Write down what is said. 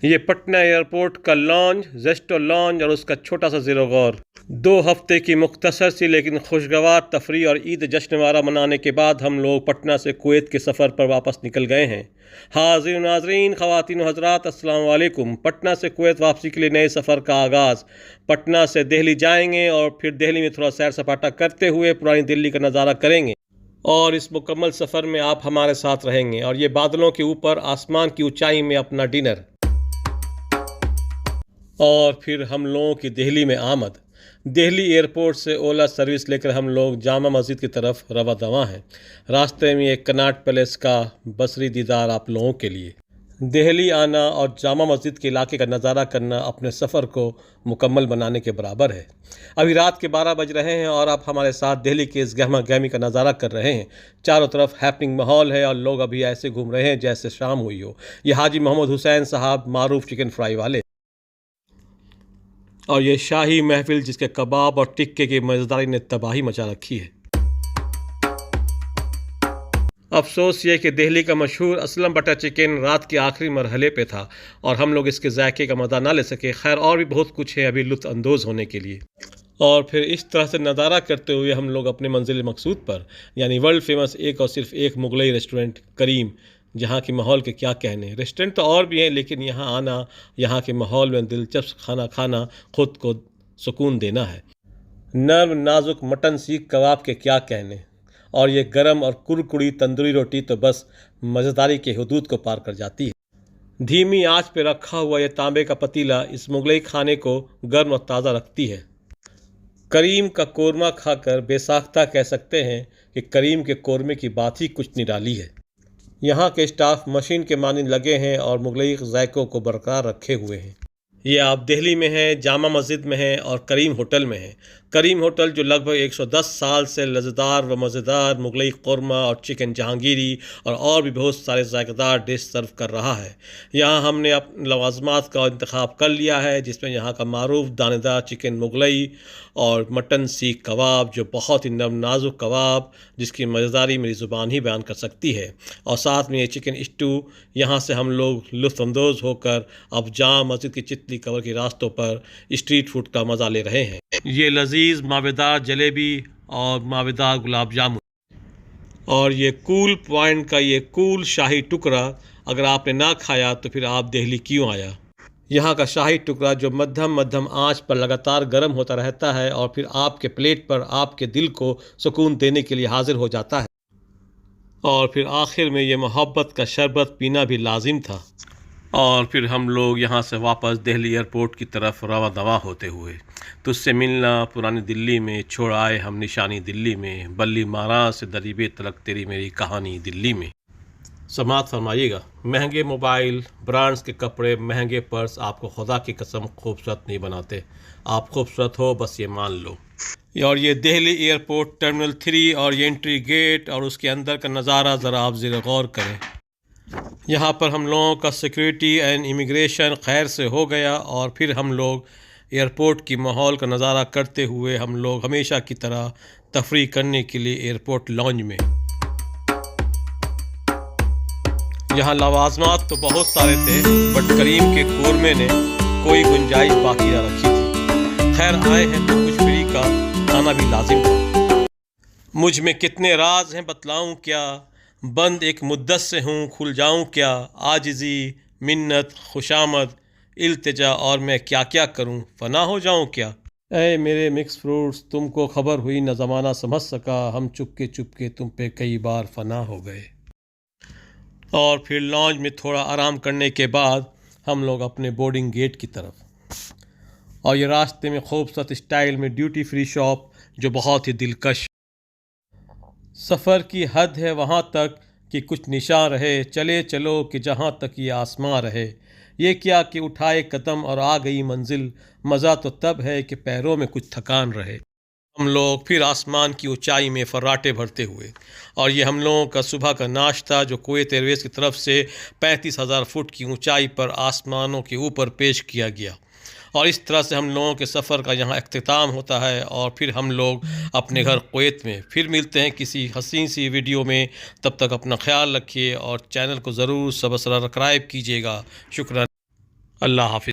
ये पटना एयरपोर्ट का launch, जेस्टो launch और उसका छोटा सा ज़ीरो गौर। 2 हफ्ते की मुख्तसर सी लेकिन खुशगवार तफरी और ईद जश्नवारा मनाने के बाद हम लोग पटना से कुवैत के सफ़र पर वापस निकल गए हैं। हाज़िर नाज़रीन, ख़वातीन व हज़रात, अस्सलाम वालेकुम। पटना से कुवैत वापसी के लिए नए सफ़र का आगाज़। पटना से दिल्ली जाएंगे और फिर दिल्ली में थोड़ा सैर सपाटा करते हुए पुरानी दिल्ली का नज़ारा करेंगे और इस मुकम्मल सफ़र में आप हमारे साथ रहेंगे। और ये बादलों के ऊपर आसमान की ऊंचाई में अपना डिनर, और फिर हम लोगों की दिल्ली में आमद। दिल्ली एयरपोर्ट से ओला सर्विस लेकर हम लोग जामा मस्जिद की तरफ रवा दवा हैं। रास्ते में एक कनाट पैलेस का बसरी दीदार आप लोगों के लिए। दिल्ली आना और जामा मस्जिद के इलाके का नज़ारा करना अपने सफ़र को मुकम्मल बनाने के बराबर है। अभी रात के 12 बज रहे हैं और आप हमारे साथ दिल्ली के इस गहमा गहमी का नज़ारा कर रहे हैं। चारों तरफ हैपनिंग माहौल है और लोग अभी ऐसे घूम रहे हैं जैसे शाम हुई हो। ये हाजी मोहम्मद हुसैन साहब, मारूफ चिकन फ्राई वाले, और ये शाही महफिल जिसके कबाब और टिक्के की मज़ेदारी ने तबाही मचा रखी है। अफसोस ये कि दिल्ली का मशहूर असलम बटर चिकन रात के आखिरी मरहले पे था और हम लोग इसके जायके का मज़ा ना ले सके। खैर, और भी बहुत कुछ है अभी लुत्फ़ अंदोज़ होने के लिए। और फिर इस तरह से नज़ारा करते हुए हम लोग अपने मंजिल मकसूद पर, यानी वर्ल्ड फेमस एक और सिर्फ एक मुगलई रेस्टोरेंट करीम, जहाँ के माहौल के क्या कहने। रेस्टोरेंट तो और भी हैं लेकिन यहाँ आना, यहाँ के माहौल में दिलचस्प खाना खाना खुद को सुकून देना है। नर्म नाजुक मटन सीख कबाब के क्या कहने, और ये गरम और कुरकुरी तंदूरी रोटी तो बस मज़ेदारी के हदूद को पार कर जाती है। धीमी आंच पे रखा हुआ यह तांबे का पतीला इस मुगलई खाने को गर्म और ताज़ा रखती है। करीम का कोरमा खाकर बेसाख्ता कह सकते हैं कि करीम के कोरमे की बात ही कुछ निराली है। यहाँ के स्टाफ मशीन के मानिंद लगे हैं और मुगलई ज़ायक़ों को बरकरार रखे हुए हैं। ये आप दिल्ली में हैं, जामा मस्जिद में हैं और करीम होटल में हैं। करीम होटल जो लगभग 110 साल से लज़ेदार व मज़ेदार मुगलई कोरमा और चिकन जहांगीरी और भी बहुत सारे ज़ायकेदार डिश सर्व कर रहा है। यहाँ हमने अपने लवाज़मात का इंतखाब कर लिया है, जिसमें यहाँ का मारूफ दानेदार चिकन मुगलई और मटन सीख कबाब जो बहुत ही नम नाजुक कबाब जिसकी मज़ेदारी मेरी ज़ुबान ही बयान कर सकती है, और साथ में ये चिकन स्टू। यहाँ से हम लोग लुत्फ़अंदोज़ होकर अब जामा मस्जिद की चितली कवर के रास्तों पर स्ट्रीट फूड का मज़ा ले रहे हैं। ये लजीज मावेदार जलेबी और मावेदार गुलाब जामुन और ये कूल पॉइंट का ये कूल शाही टुकड़ा, अगर आपने ना खाया तो फिर आप दिल्ली क्यों आया। यहाँ का शाही टुकड़ा जो मध्यम आंच पर लगातार गर्म होता रहता है और फिर आपके प्लेट पर आपके दिल को सुकून देने के लिए हाजिर हो जाता है। और फिर आखिर में ये मोहब्बत का शरबत पीना भी लाजिम था। और फिर हम लोग यहाँ से वापस दिल्ली एयरपोर्ट की तरफ रवा दवा होते हुए, तुझसे मिलना पुरानी दिल्ली में, छोड़ आए हम निशानी दिल्ली में, बल्ली मारा से दरीबे तलक तेरी मेरी कहानी दिल्ली में। समात फरमाइएगा। महंगे मोबाइल, ब्रांड्स के कपड़े, महंगे पर्स आपको खुदा की कसम खूबसूरत नहीं बनाते। आप खूबसूरत हो बस ये मान लो। और ये दिल्ली एयरपोर्ट टर्मिनल 3 और ये एंट्री गेट और उसके अंदर का नज़ारा ज़रा आप ज़रा गौर करें। यहाँ पर हम लोगों का सिक्योरिटी एंड इमिग्रेशन खैर से हो गया और फिर हम लोग एयरपोर्ट की माहौल का नज़ारा करते हुए हम लोग हमेशा की तरह तफरी करने के लिए एयरपोर्ट लॉन्ज में। यहाँ लवाज़मात तो बहुत सारे थे बट करीम के कोरमे ने कोई गुंजाइश बाकी ना रखी थी। खैर, आए हैं तो कुछ फ्री का खाना भी लाजिम था। मुझ में कितने राज हैं बतलाऊं क्या, बंद एक मुद्दत से हूँ खुल जाऊँ क्या, आजिज़ी मिन्नत खुशामद इल्तिजा और मैं क्या क्या करूँ, फ़ना हो जाऊँ क्या। ऐ मेरे मिक्स फ्रूट्स, तुमको खबर हुई न ज़माना समझ सका, हम चुपके तुम पे कई बार फ़ना हो गए। और फिर लॉन्ज में थोड़ा आराम करने के बाद हम लोग अपने बोर्डिंग गेट की तरफ, और ये रास्ते में खूबसूरत स्टाइल में ड्यूटी फ्री शॉप जो बहुत ही दिलकश। सफ़र की हद है वहाँ तक कि कुछ निशान रहे, चले चलो कि जहाँ तक ये आसमां रहे। ये क्या कि उठाए कदम और आ गई मंजिल, मज़ा तो तब है कि पैरों में कुछ थकान रहे। हम लोग फिर आसमान की ऊंचाई में फर्राटे भरते हुए, और ये हम लोगों का सुबह का नाश्ता जो कुवैत एयरवेज़ की तरफ से 35,000 फुट की ऊंचाई पर आसमानों के ऊपर पेश किया गया। और इस तरह से हम लोगों के सफ़र का यहाँ इख्तिताम होता है और फिर हम लोग अपने घर कुवैत में फिर मिलते हैं किसी हसीन सी वीडियो में। तब तक अपना ख्याल रखिए और चैनल को ज़रूर सब्सक्राइब कीजिएगा। शुक्रिया। अल्लाह हाफिज़।